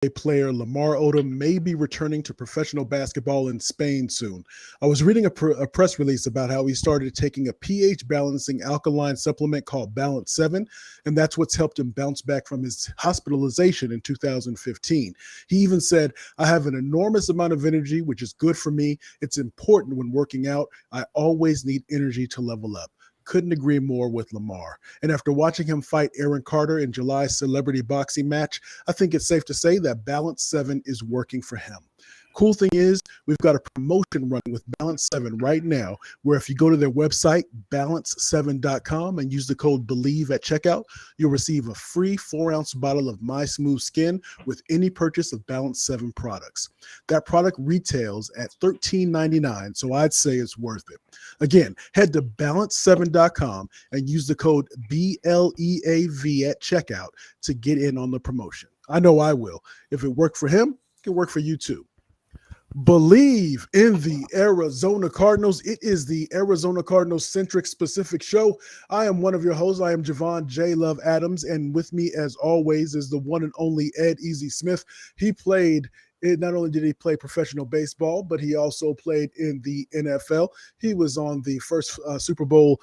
player Lamar Odom may be returning to professional basketball in Spain soon. I was reading a press release about how he started taking a pH balancing alkaline supplement called Balance 7, and that's what's helped him bounce back from his hospitalization in 2015. He even said, I have an enormous amount of energy, which is good for me. It's important when working out. I always need energy to level up. Couldn't agree more with Lamar. And after watching him fight Aaron Carter in July's celebrity boxing match, I think it's safe to say that Balance 7 is working for him. Cool thing is, we've got a promotion running with Balance 7 right now, where if you go to their website, balance7.com, and use the code Bleav at checkout, you'll receive a free 4-ounce bottle of My Smooth Skin with any purchase of Balance 7 products. That product retails at $13.99, so I'd say it's worth it. Again, head to balance7.com and use the code BLEAV at checkout to get in on the promotion. I know I will. If it worked for him, it can work for you too. Bleav in the Arizona Cardinals. It is the Arizona Cardinals centric specific show. I am one of your hosts. I am Javon J. Love Adams, and with me, as always, is the one and only Ed Easy Smith. He played. Not only did he play professional baseball, but he also played in the NFL. He was on the first Super Bowl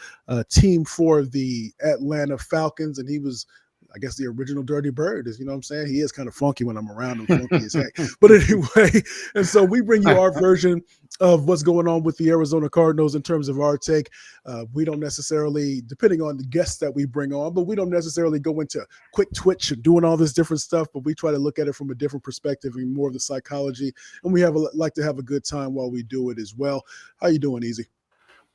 team for the Atlanta Falcons, and he was, I guess, the original Dirty Bird. You know what I'm saying? He is kind of funky when I'm around him, funky as heck. But anyway, and so we bring you our version of what's going on with the Arizona Cardinals in terms of our take. We don't necessarily, depending on the guests that we bring on, but we don't necessarily go into quick twitch and doing all this different stuff, but we try to look at it from a different perspective and more of the psychology. And we like to have a good time while we do it as well. How you doing, Easy?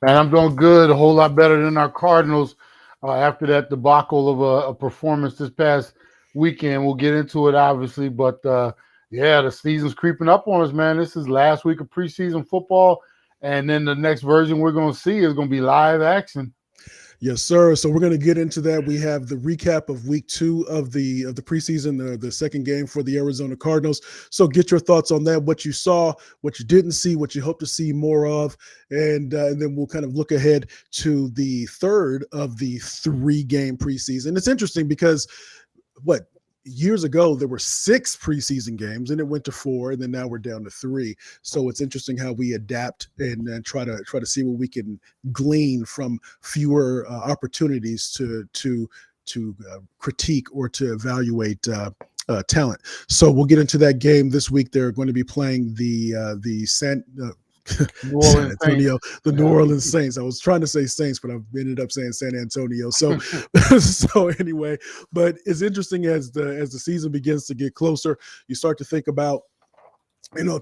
Man, I'm doing good. A whole lot better than our Cardinals after that debacle of a performance this past weekend. We'll get into it, obviously, but yeah, the season's creeping up on us, man. This is last week of preseason football, and then the next version we're going to see is going to be live action. Yes, sir. So we're going to get into that. We have the recap of week 2 of the preseason, the second game for the Arizona Cardinals. So get your thoughts on that, what you saw, what you didn't see, what you hope to see more of, and then we'll kind of look ahead to the third of the 3-game preseason. It's interesting because years ago there were 6 preseason games and it went to 4, and then now we're down to 3. So it's interesting how we adapt and try to see what we can glean from fewer opportunities to critique or to evaluate talent. So we'll get into that game this week. They're going to be playing the San Antonio, the New Orleans Saints. I was trying to say Saints, but I ended up saying San Antonio. So, so anyway, but it's interesting as the season begins to get closer, you start to think about,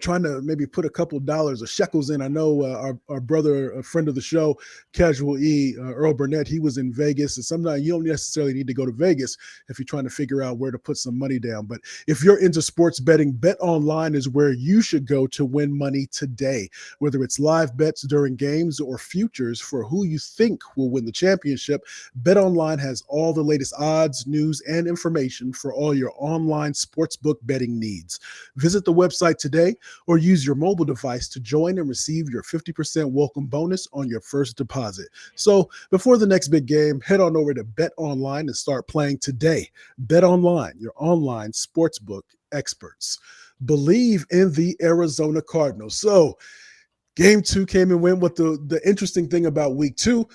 trying to maybe put a couple of dollars or shekels in. I know our brother, a friend of the show, Casual E, Earl Burnett, he was in Vegas. And sometimes you don't necessarily need to go to Vegas if you're trying to figure out where to put some money down. But if you're into sports betting, Bet Online is where you should go to win money today. Whether it's live bets during games or futures for who you think will win the championship, Bet Online has all the latest odds, news, and information for all your online sportsbook betting needs. Visit the website today or use your mobile device to join and receive your 50% welcome bonus on your first deposit. So before the next big game, head on over to Bet Online and start playing today. Bet Online, your online sportsbook experts. Bleav in the Arizona Cardinals. So game 2 came and went. What the interesting thing about week 2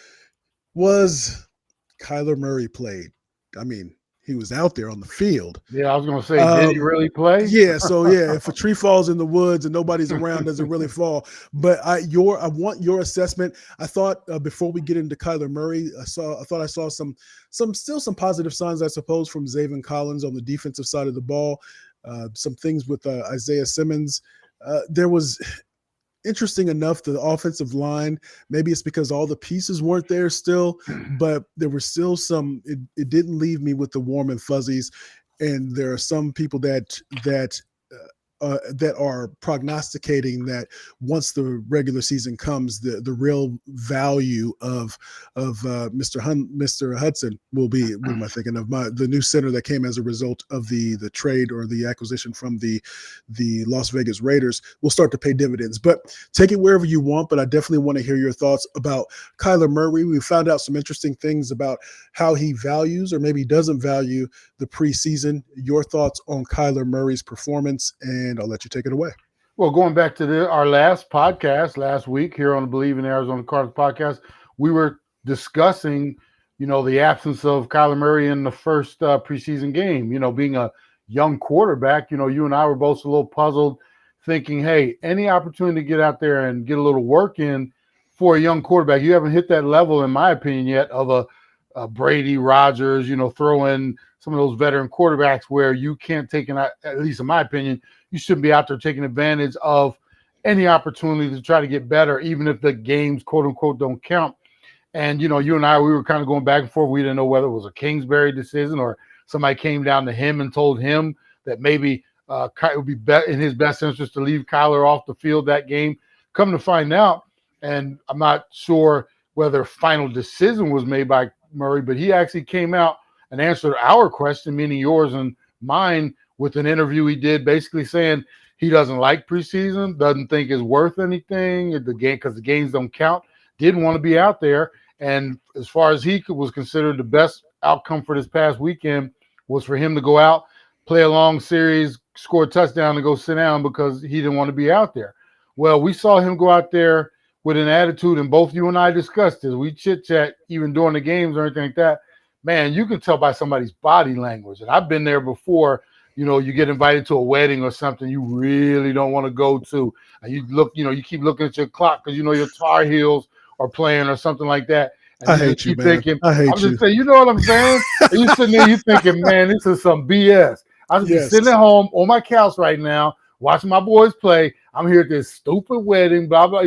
was Kyler Murray played. I mean, he was out there on the field. Yeah, I was going to say, did he really play? Yeah, so yeah, if a tree falls in the woods and nobody's around, does it really fall? But I want your assessment. I thought before we get into Kyler Murray, I thought I saw some positive signs, I suppose, from Javon Collins on the defensive side of the ball. Some things with Isaiah Simmons. There was, interesting enough, the offensive line, maybe it's because all the pieces weren't there still, but there were still some, it didn't leave me with the warm and fuzzies. And there are some people that that are prognosticating that once the regular season comes, the real value of Mr. Hudson will be. What am I thinking of? The new center that came as a result of the trade or the acquisition from the Las Vegas Raiders will start to pay dividends. But take it wherever you want. But I definitely want to hear your thoughts about Kyler Murray. We found out some interesting things about how he values or maybe doesn't value the preseason. Your thoughts on Kyler Murray's performance, and I'll let you take it away. Well, going back to our last podcast last week here on the Bleav in Arizona Cardinals podcast, we were discussing, the absence of Kyler Murray in the first preseason game, being a young quarterback. You and I were both a little puzzled, thinking, hey, any opportunity to get out there and get a little work in for a young quarterback. You haven't hit that level, in my opinion, yet of a Brady, Rodgers, throw in some of those veteran quarterbacks where you can't take at least in my opinion, you shouldn't be out there taking advantage of any opportunity to try to get better, even if the games, quote unquote, don't count. And, you and I, we were kind of going back and forth. We didn't know whether it was a Kingsbury decision or somebody came down to him and told him that maybe it would be in his best interest to leave Kyler off the field that game. Come to find out, and I'm not sure whether a final decision was made by Murray, but he actually came out and answered our question, meaning yours and mine, with an interview he did, basically saying he doesn't like preseason, doesn't think it's worth anything the game because the games don't count, didn't want to be out there. And as far as he was considered, the best outcome for this past weekend was for him to go out, play a long series, score a touchdown, and go sit down because he didn't want to be out there. Well, we saw him go out there with an attitude, and both you and I discussed this. We chit-chat even during the games or anything like that. Man, you can tell by somebody's body language. And I've been there before. You get invited to a wedding or something you really don't want to go to. And you look, you keep looking at your clock because your Tar Heels are playing or something like that. And I hate you, man. Thinking, I hate I'm just saying, you know what I'm saying? And you sitting there, you thinking, man, this is some BS. I'm just sitting at home on my couch right now, watching my boys play. I'm here at this stupid wedding, blah, blah,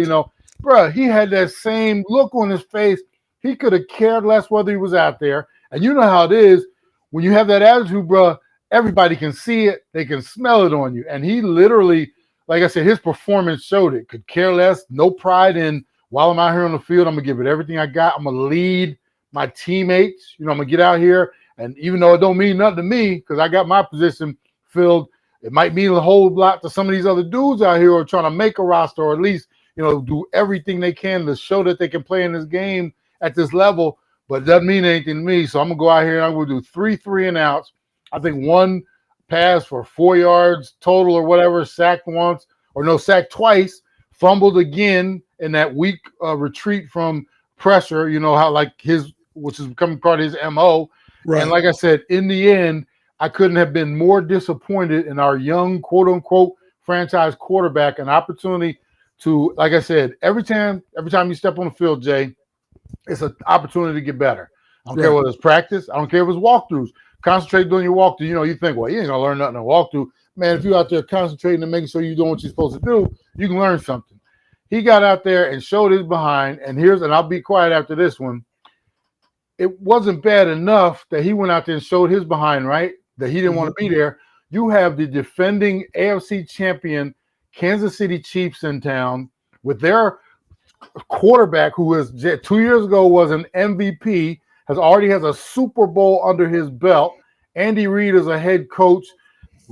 Bruh, he had that same look on his face. He could have cared less whether he was out there. And you know how it is when you have that attitude, bruh, everybody can see it. They can smell it on you. And he literally, like I said, his performance showed it. Could care less, no pride in, while I'm out here on the field, I'm going to give it everything I got. I'm going to lead my teammates. I'm going to get out here. And even though it don't mean nothing to me because I got my position filled, it might mean a whole lot to some of these other dudes out here who are trying to make a roster or at least, do everything they can to show that they can play in this game at this level, but it doesn't mean anything to me. So I'm going to go out here and I'm going to do 3 3-and-outs. I think one pass for 4 yards total or whatever, sacked once, or no, sacked twice, fumbled again in that weak retreat from pressure, how like which is becoming part of his MO. Right. And like I said, in the end, I couldn't have been more disappointed in our young, quote unquote, franchise quarterback, an opportunity to, like I said, every time you step on the field, Jay, it's an opportunity to get better. I don't care whether it's practice. I don't care if it's walkthroughs. Concentrate doing your walkthrough. You think, well, you ain't going to learn nothing in a walkthrough. Man, if you're out there concentrating and making sure you're doing what you're supposed to do, you can learn something. He got out there and showed his behind. And I'll be quiet after this one. It wasn't bad enough that he went out there and showed his behind, right? That he didn't want to be there. You have the defending AFC champion Kansas City Chiefs in town with their quarterback who was 2 years ago was an MVP, already has a Super Bowl under his belt. Andy Reid is a head coach.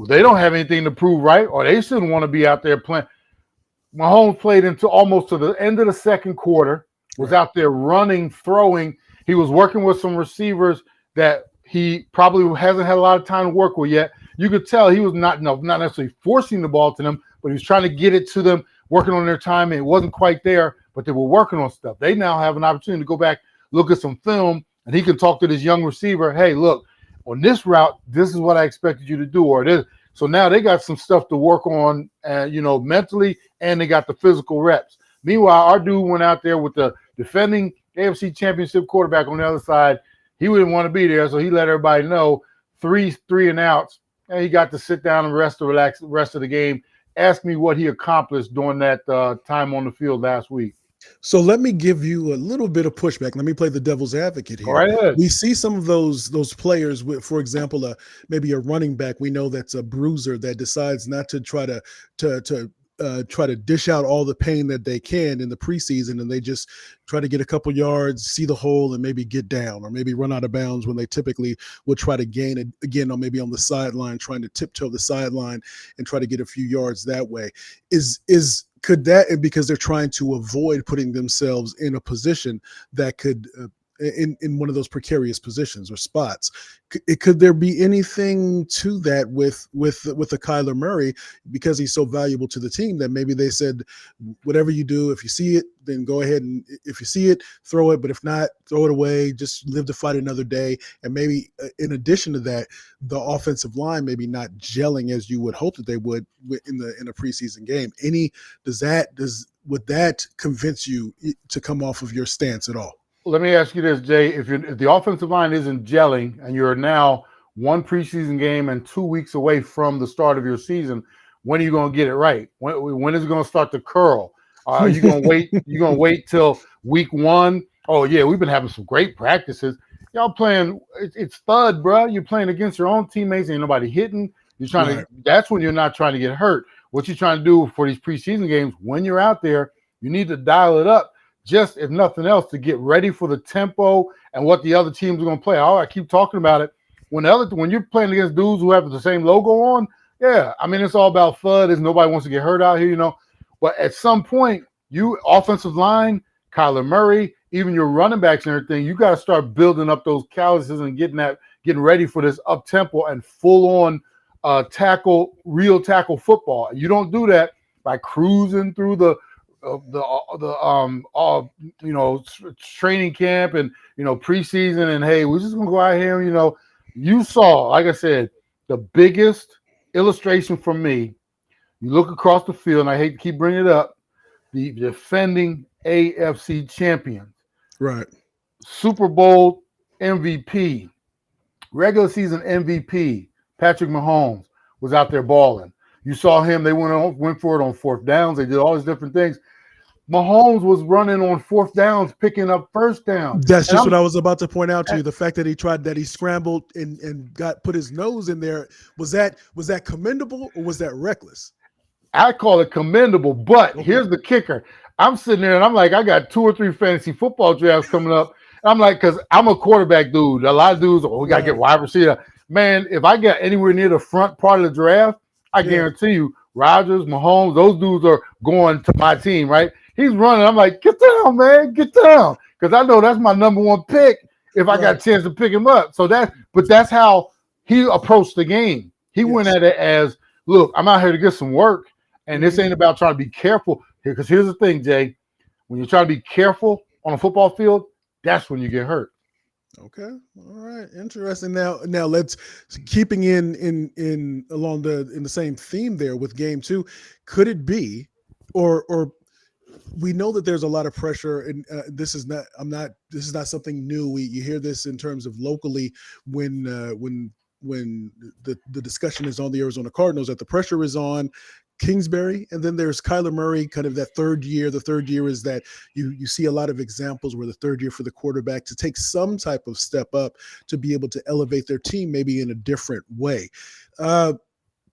They don't have anything to prove, right? Or they shouldn't want to be out there playing. Mahomes played into almost to the end of the second quarter, was out there running, throwing. He was working with some receivers that he probably hasn't had a lot of time to work with yet. You could tell he was not necessarily forcing the ball to them, but he was trying to get it to them, working on their time, and it wasn't quite there, but they were working on stuff. They now have an opportunity to go back, look at some film, and he can talk to this young receiver, hey, look, on this route, this is what I expected you to do, or this. So now they got some stuff to work on, mentally, and they got the physical reps. Meanwhile, our dude went out there with the defending AFC Championship quarterback on the other side. He wouldn't want to be there, so he let everybody know 3 3-and-outs, and he got to sit down and relax the rest of the game. Ask me what he accomplished during that time on the field last week. So let me give you a little bit of pushback. Let me play the devil's advocate Go here. right ahead. We see some of those players with, for example, maybe a running back. We know that's a bruiser that decides not to try to dish out all the pain that they can in the preseason, and they just try to get a couple yards, see the hole, and maybe get down, or maybe run out of bounds when they typically would try to gain it again, or maybe on the sideline, trying to tiptoe the sideline and try to get a few yards that way. Could that, because they're trying to avoid putting themselves in a position that could in one of those precarious positions or spots, could there be anything to that with the Kyler Murray, because he's so valuable to the team, that maybe they said, whatever you do, if you see it, then go ahead, and if you see it, throw it, but if not, throw it away, just live to fight another day. And maybe in addition to that, the offensive line maybe not gelling as you would hope that they would in a preseason game. Would that convince you to come off of your stance at all? Let me ask you this, Jay. If the offensive line isn't gelling and you're now one preseason game and 2 weeks away from the start of your season, when are you going to get it right? When is it going to start to curl? Are you going to wait? You're going to wait till week 1? Oh yeah, we've been having some great practices. Y'all playing? It's thud, bro. You're playing against your own teammates. Ain't nobody hitting. You're trying to. That's when you're not trying to get hurt. What you're trying to do for these preseason games, when you're out there, you need to dial it up. Just if nothing else, to get ready for the tempo and what the other teams are going to play. I keep talking about it. When you're playing against dudes who have the same logo on, yeah, I mean, it's all about FUD. Nobody wants to get hurt out here, But at some point, you offensive line, Kyler Murray, even your running backs and everything, you got to start building up those calluses and getting ready for this up tempo and full on real tackle football. You don't do that by cruising through the training camp and preseason, and hey, we're just gonna go out here. You saw, like I said, the biggest illustration for me. You look across the field, and I hate to keep bringing it up, the defending AFC champions, right? Super Bowl MVP, regular season MVP, Patrick Mahomes was out there balling. You saw him. They went for it on fourth downs. They did all these different things. Mahomes was running on fourth downs, picking up first down. That's just what I was about to point out to you. The fact that he scrambled and put his nose in there. Was that commendable or was that reckless? I call it commendable, but here's the kicker. I'm sitting there and I'm like, I got 2 or 3 fantasy football drafts coming up. I'm like, because I'm a quarterback dude. A lot of dudes, we got to get wide receiver. Man, if I get anywhere near the front part of the draft, I guarantee you, Rodgers, Mahomes, those dudes are going to my team, right? He's running. I'm like, get down, man, get down. Because I know that's my number 1 pick if I got a chance to pick him up. But that's how he approached the game. He went at it as, look, I'm out here to get some work. And this ain't about trying to be careful. Because here's the thing, Jay. When you're trying to be careful on a football field, that's when you get hurt. Okay. All right. Interesting. Now let's keeping in the same theme there with game 2. Could it be, or we know that there's a lot of pressure, and this is not something new. You hear this in terms of locally when the discussion is on the Arizona Cardinals, that the pressure is on Kingsbury, and then there's Kyler Murray, kind of that third year. The third year is that you see a lot of examples where the third year for the quarterback to take some type of step up to be able to elevate their team maybe in a different way.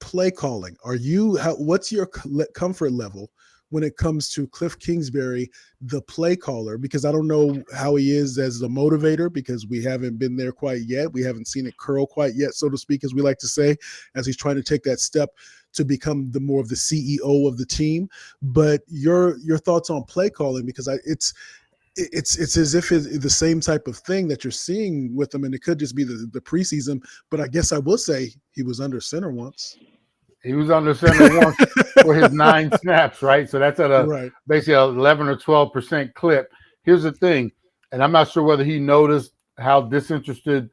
Play calling. What's your comfort level when it comes to Cliff Kingsbury, the play caller? Because I don't know how he is as a motivator, because we haven't been there quite yet. We haven't seen it curl quite yet, so to speak, as we like to say, as he's trying to take that step to become more of the CEO of the team. But your thoughts on play calling, because it's as if it's the same type of thing that you're seeing with him, and it could just be the preseason. But I guess I will say he was under center once. He was under center once for his 9 snaps, right? So that's at basically 11 or 12% clip. Here's the thing, and I'm not sure whether he noticed how disinterested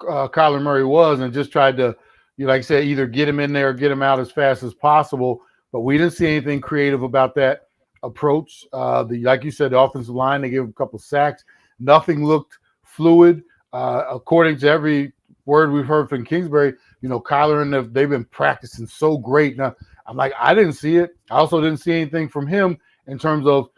Kyler Murray was and just tried to, like I said, either get him in there or get him out as fast as possible. But we didn't see anything creative about that approach. Like you said, the offensive line, they gave him a couple sacks. Nothing looked fluid. According to every word we've heard from Kingsbury, Kyler and they've been practicing so great. Now, I'm like, I didn't see it. I also didn't see anything from him in terms of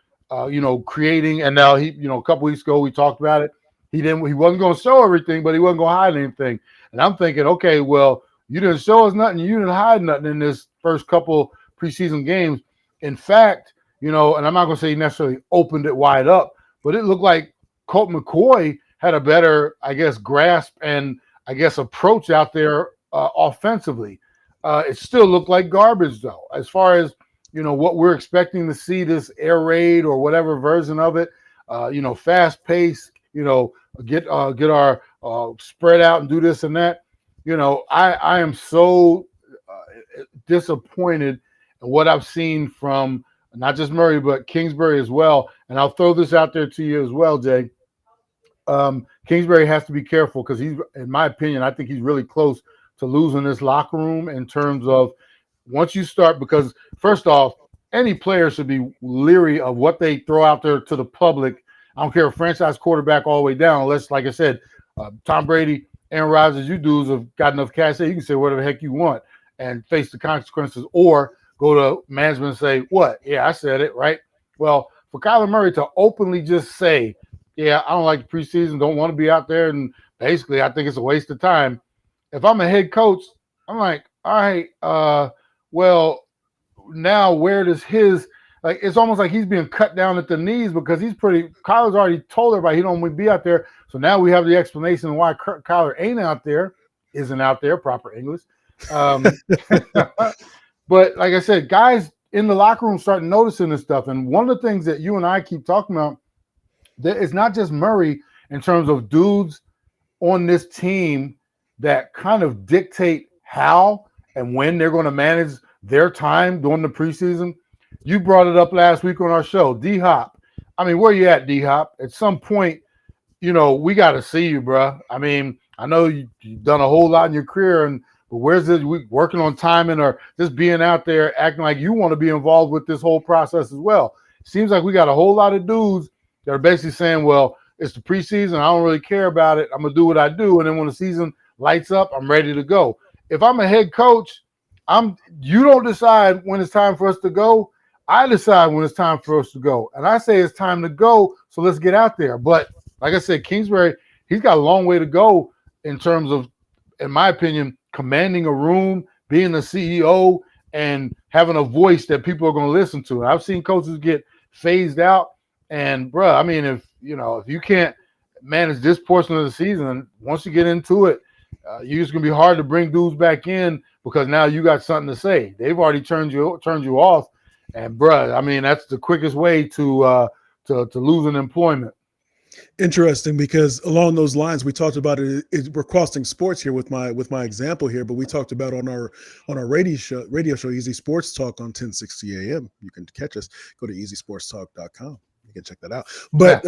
creating. And now a couple weeks ago we talked about it. He wasn't going to show everything, but he wasn't going to hide anything. And I'm thinking, okay, well, you didn't show us nothing. You didn't hide nothing in this first couple preseason games. In fact, and I'm not going to say he necessarily opened it wide up, but it looked like Colt McCoy had a better, I guess, grasp and I guess approach out there offensively. It still looked like garbage though, as far as what we're expecting to see this air raid or whatever version of it. Fast pace. Get our spread out and do this and that. I am so disappointed in what I've seen from not just Murray but Kingsbury as well. And I'll throw this out there to you as well, Jay. Kingsbury has to be careful because he's, in my opinion, I think he's really close to losing this locker room in terms of once you start, because first off, any player should be leery of what they throw out there to the public. I don't care if franchise quarterback all the way down, unless, like I said, Tom Brady, Aaron Rodgers, you dudes have got enough cash that you can say whatever the heck you want and face the consequences, or go to management and say, what? Yeah, I said it, right? Well, for Kyler Murray to openly just say, yeah, I don't like the preseason, don't want to be out there, and basically I think it's a waste of time. If I'm a head coach, I'm like, all right, well, now where does it's almost like he's being cut down at the knees because Kyler's already told everybody he don't want to be out there. So now we have the explanation why Kyler isn't out there, proper English. But like I said, guys in the locker room start noticing this stuff. And one of the things that you and I keep talking about, it's not just Murray in terms of dudes on this team that kind of dictate how and when they're going to manage their time during the preseason. You brought it up last week on our show, D-Hop. I mean, where you at, D-Hop? At some point, we got to see you, bro. I mean, I know you've done a whole lot in your career, but where's this? We working on timing or just being out there acting like you want to be involved with this whole process as well. Seems like we got a whole lot of dudes that are basically saying, well, it's the preseason. I don't really care about it. I'm going to do what I do. And then when the season lights up, I'm ready to go. If I'm a head coach, you don't decide when it's time for us to go. I decide when it's time for us to go. And I say it's time to go, so let's get out there. But like I said, Kingsbury, he's got a long way to go in terms of, in my opinion, commanding a room, being the CEO, and having a voice that people are going to listen to. I've seen coaches get phased out. And, bro, I mean, if you can't manage this portion of the season, once you get into it, you're just going to be hard to bring dudes back in because now you got something to say. They've already turned you off. And, bruh, I mean, that's the quickest way to losing employment. Interesting, because along those lines, we talked about it. We're crossing sports here with my example here, but we talked about on our radio show, Easy Sports Talk on 1060 AM. You can catch us. Go to easysportstalk.com. You can check that out. But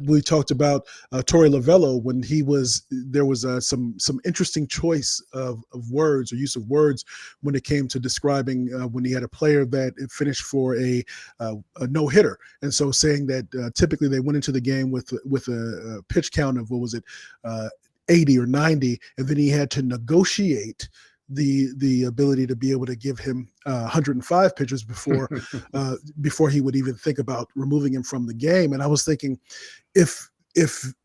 we talked about Torey Lovello when there was some interesting choice of words or use of words when it came to describing when he had a player that finished for a no hitter, and so saying that typically they went into the game with a pitch count of 80 or 90, and then he had to negotiate the ability to be able to give him 105 pitches before he would even think about removing him from the game. And I was thinking, if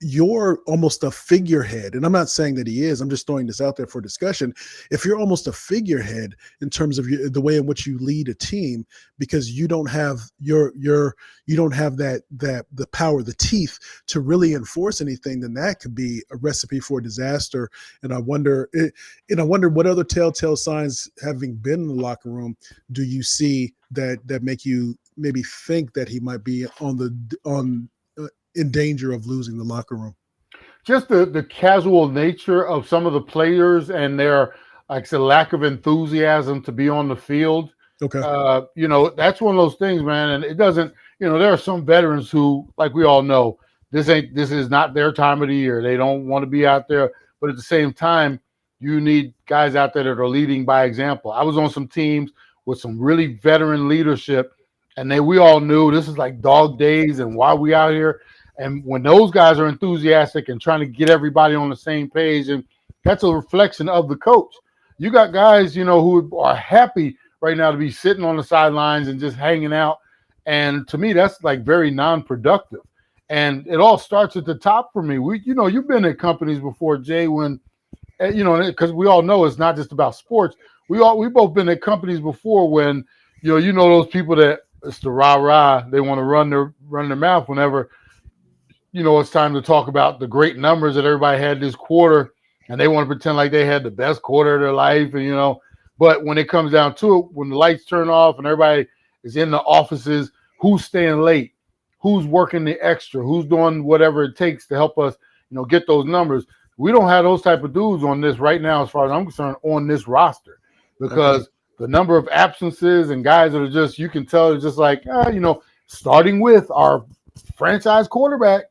you're almost a figurehead, and I'm not saying that he is, I'm just throwing this out there for discussion. If you're almost a figurehead in terms of the way in which you lead a team, because you don't have the power, the teeth to really enforce anything, then that could be a recipe for disaster. And I wonder what other telltale signs, having been in the locker room, do you see that make you maybe think that he might be in danger of losing the locker room? Just the casual nature of some of the players and their, like I said, lack of enthusiasm to be on the field. Okay. That's one of those things, man. And it doesn't, there are some veterans who, like we all know, this is not their time of the year. They don't want to be out there. But at the same time, you need guys out there that are leading by example. I was on some teams with some really veteran leadership, and we all knew this is like dog days and why we out here. And when those guys are enthusiastic and trying to get everybody on the same page, and that's a reflection of the coach. You got guys, who are happy right now to be sitting on the sidelines and just hanging out. And to me, that's like very non-productive. And it all starts at the top for me. You've been at companies before, Jay, when, because we all know it's not just about sports. We both been at companies before when, those people that it's the rah-rah, they want to run their mouth whenever, it's time to talk about the great numbers that everybody had this quarter, and they want to pretend like they had the best quarter of their life. And, but when it comes down to it, when the lights turn off and everybody is in the offices, who's staying late, who's working the extra, who's doing whatever it takes to help us, get those numbers. We don't have those type of dudes on this right now, as far as I'm concerned, on this roster, because the number of absences and guys that are just, you can tell, it's just like, starting with our franchise quarterback.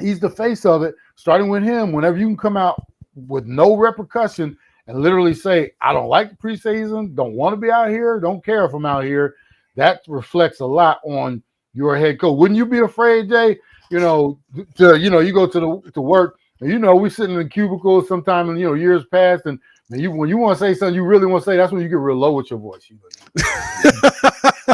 He's the face of it. Starting with him, whenever you can come out with no repercussion and literally say, I don't like the preseason, don't want to be out here, don't care if I'm out here, that reflects a lot on your head coach. Wouldn't you be afraid, Jay? You go to work, and we sit in the cubicles sometime in years past, and when you want to say something you really want to say, that's when you get real low with your voice. You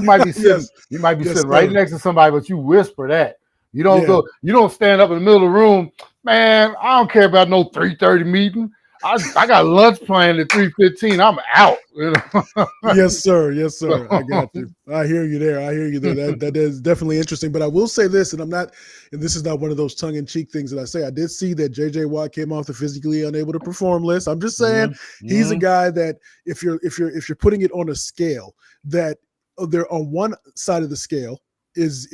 might be sitting, sitting right next to somebody, but you whisper that. You don't go. You don't stand up in the middle of the room, man. I don't care about no 3:30 meeting. I got lunch planned at 3:15. I'm out. Yes, sir. Yes, sir. I got you. I hear you there. That is definitely interesting. But I will say this, and this is not one of those tongue-in-cheek things that I say. I did see that J.J. Watt came off the physically unable to perform list. I'm just saying he's a guy that if you're putting it on a scale, that they're on one side of the scale is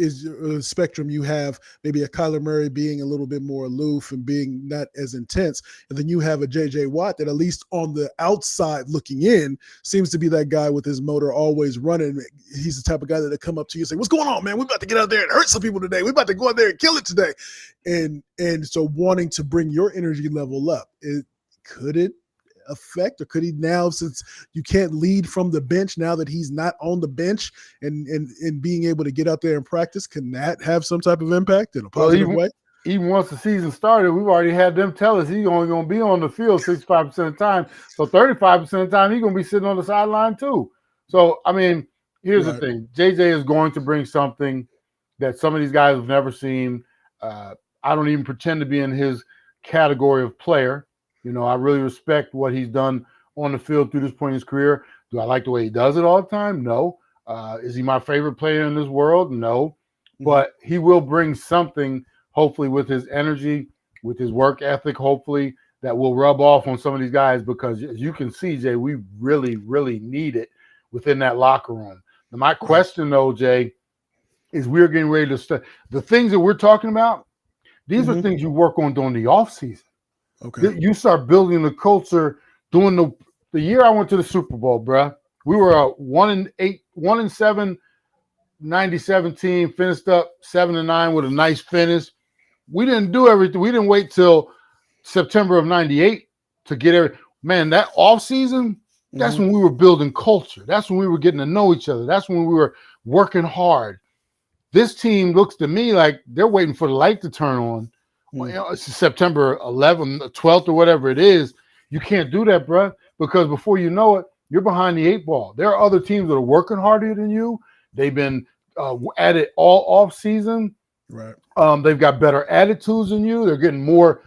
spectrum. You have maybe a Kyler Murray being a little bit more aloof and being not as intense, and then you have a J.J. Watt that, at least on the outside looking in, seems to be that guy with his motor always running. He's the type of guy that'll come up to you and say, what's going on, man? We're about to get out there and hurt some people today. We're about to go out there and kill it today. And so wanting to bring your energy level up, could it affect, or could he now, since you can't lead from the bench now that he's not on the bench, and being able to get out there and practice, can that have some type of impact in a positive way? Even once the season started, we've already had them tell us he's only going to be on the field 65% of the time. So 35% of the time, he's going to be sitting on the sideline too. So, I mean, here's the thing. JJ is going to bring something that some of these guys have never seen. I don't even pretend to be in his category of player. I really respect what he's done on the field through this point in his career. Do I like the way he does it all the time? No. Is he my favorite player in this world? No. But he will bring something, hopefully, with his energy, with his work ethic, hopefully, that will rub off on some of these guys, because as you can see, Jay, we really, really need it within that locker room. Now, my question, though, Jay, is we're getting ready to start. The things that we're talking about, these are things you work on during the offseason. Okay. You start building the culture doing the year I went to the Super Bowl, bruh. We were a 1-7, 97 team, finished up 7-9 with a nice finish. We didn't do everything. We didn't wait till September of 98 to get everything. Man, that offseason, that's when we were building culture. That's when we were getting to know each other. That's when we were working hard. This team looks to me like they're waiting for the light to turn on. Well, it's September 11th, 12th, or whatever it is. You can't do that, bro, because before you know it, you're behind the 8 ball. There are other teams that are working harder than you. They've been at it all off season. Right. They've got better attitudes than you. They're getting more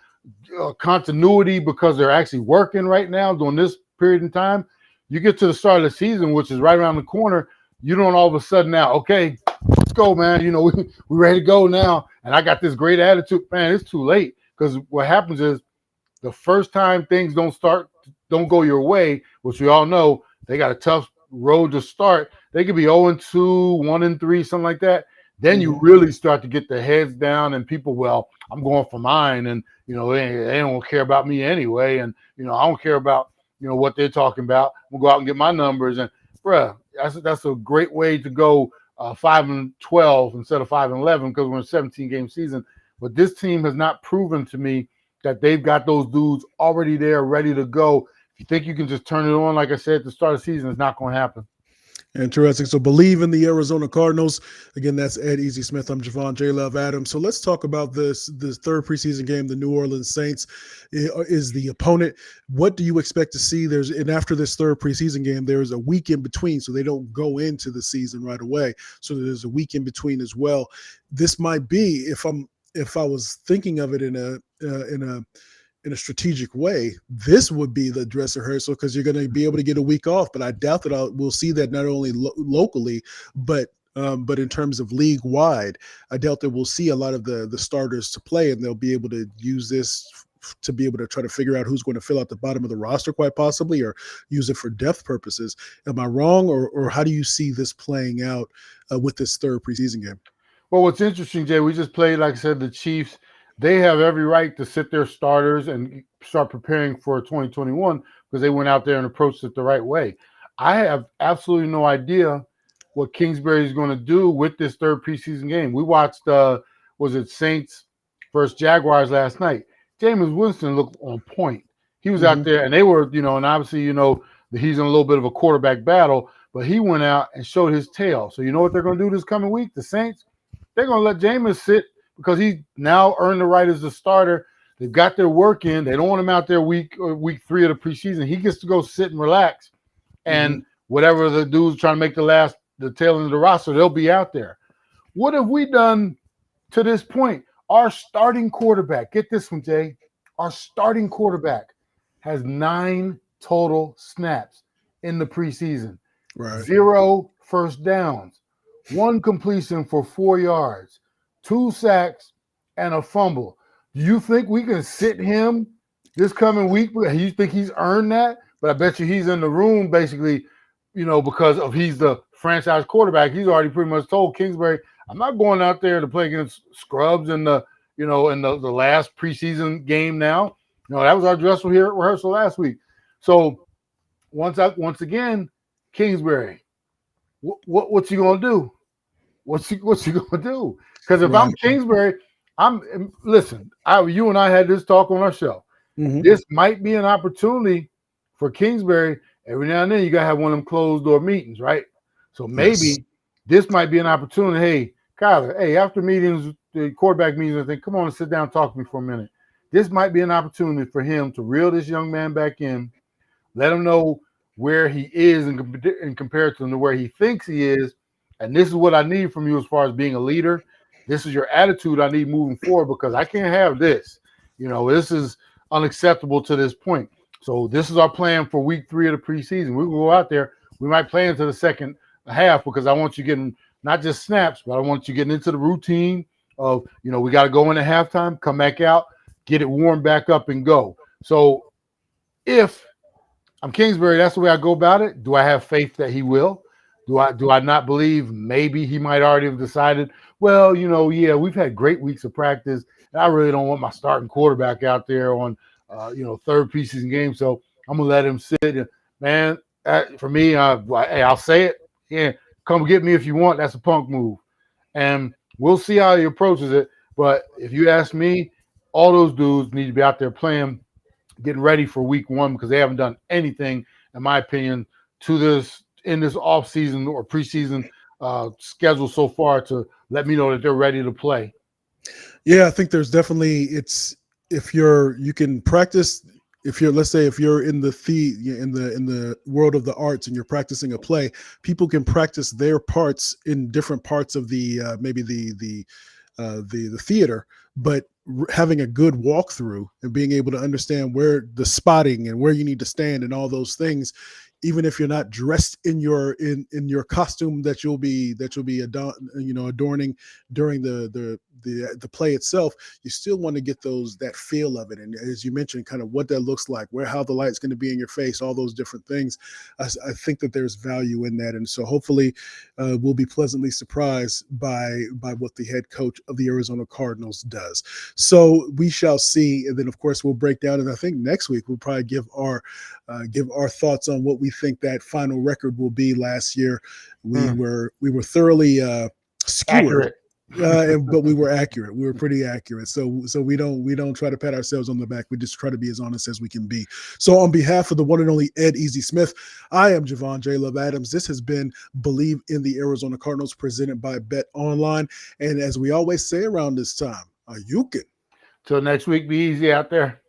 continuity because they're actually working right now during this period in time. You get to the start of the season, which is right around the corner. You don't all of a sudden now, okay, let's go, man. We're ready to go now. And I got this great attitude. Man, it's too late, because what happens is the first time things don't go your way, which we all know, they got a tough road to start. They could be 0-2, 1-3, something like that. Then you really start to get the heads down, and people, well, I'm going for mine, and they don't care about me anyway, and I don't care about what they're talking about. We'll go out and get my numbers, and bruh, that's a great way to go 5-12 instead of 5-11, because we're in a 17-game season. But this team has not proven to me that they've got those dudes already there, ready to go. If you think you can just turn it on, like I said at the start of the season, it's not going to happen. Interesting. So Bleav in the Arizona Cardinals. Again, that's Ed Easy Smith. I'm Javon J. Love Adams. So let's talk about this third preseason game. The New Orleans Saints is the opponent. What do you expect to see? And after this third preseason game, there's a week in between, so they don't go into the season right away. So there's a week in between as well. This might be, if I was thinking of it in a strategic way, this would be the dress rehearsal, because you're going to be able to get a week off. But I doubt that we'll see that not only locally, but in terms of league wide. I doubt that we'll see a lot of the starters to play, and they'll be able to use this to be able to try to figure out who's going to fill out the bottom of the roster, quite possibly, or use it for depth purposes. Am I wrong, or how do you see this playing out with this third preseason game? Well, what's interesting, Jay, we just played, like I said, the Chiefs. They have every right to sit their starters and start preparing for 2021 because they went out there and approached it the right way. I have absolutely no idea what Kingsbury is going to do with this third preseason game. We watched, was it Saints versus Jaguars last night? Jameis Winston looked on point. He was out there, and they were, and obviously, he's in a little bit of a quarterback battle, but he went out and showed his tail. So you know what they're going to do this coming week? The Saints, they're going to let Jameis sit, because he now earned the right as the starter. They've got their work in. They don't want him out there week 3 of the preseason. He gets to go sit and relax. And whatever the dudes trying to make the tail end of the roster, they'll be out there. What have we done to this point? Our starting quarterback, get this one, Jay. Our starting quarterback has 9 total snaps in the preseason. Right. 0 first downs, 1 completion for 4 yards, 2 sacks, and a fumble. Do you think we can sit him this coming week? You think he's earned that? But I bet you he's in the room basically, because he's the franchise quarterback. He's already pretty much told Kingsbury, I'm not going out there to play against scrubs in the last preseason game now. That was our dress rehearsal last week. So once again, Kingsbury, what's he gonna do? What's he gonna do? Because if I'm Kingsbury, you and I had this talk on our show. This might be an opportunity for Kingsbury. Every now and then you gotta have one of them closed door meetings, right? So maybe this might be an opportunity. Hey, Kyler, after meetings, the quarterback meetings, I think, come on and sit down and talk to me for a minute. This might be an opportunity for him to reel this young man back in, let him know where he is in comparison to where he thinks he is. And this is what I need from you as far as being a leader. This is your attitude I need moving forward, because I can't have this. This is unacceptable to this point. So this is our plan for week 3 of the preseason. We will go out there. We might play into the second half, because I want you getting not just snaps, but I want you getting into the routine of, we got to go in at halftime, come back out, get it warmed back up and go. So if I'm Kingsbury, that's the way I go about it. Do I have faith that he will? Do I not Bleav maybe he might already have decided, well, we've had great weeks of practice, and I really don't want my starting quarterback out there on, third preseason game, so I'm going to let him sit. Man, for me, I'll say it. Yeah, come get me if you want. That's a punk move. And we'll see how he approaches it. But if you ask me, all those dudes need to be out there playing, getting ready for week 1, because they haven't done anything, in my opinion, in this offseason or preseason schedule so far to let me know that they're ready to play. Yeah, I think there's definitely you can practice. Let's say if you're in the world of the arts and you're practicing a play, people can practice their parts in different parts of the maybe the theater, but having a good walkthrough and being able to understand where the spotting and where you need to stand and all those things, even if you're not dressed in your costume that you'll be adorning during the play itself, you still want to get that feel of it. And as you mentioned, kind of what that looks like, how the light's going to be in your face, all those different things. I think that there's value in that. And so hopefully we'll be pleasantly surprised by what the head coach of the Arizona Cardinals does. So we shall see. And then of course we'll break down. And I think next week we'll probably give our thoughts on what we think that final record will be. Last year we were thoroughly skewered. Accurate. But we were accurate. We were pretty accurate. So we don't try to pat ourselves on the back. We just try to be as honest as we can be. So on behalf of the one and only Ed Easy Smith, I am Javon J. Love Adams. This has been Bleav in the Arizona Cardinals, presented by Bet Online. And as we always say around this time, you can. Till next week, be easy out there.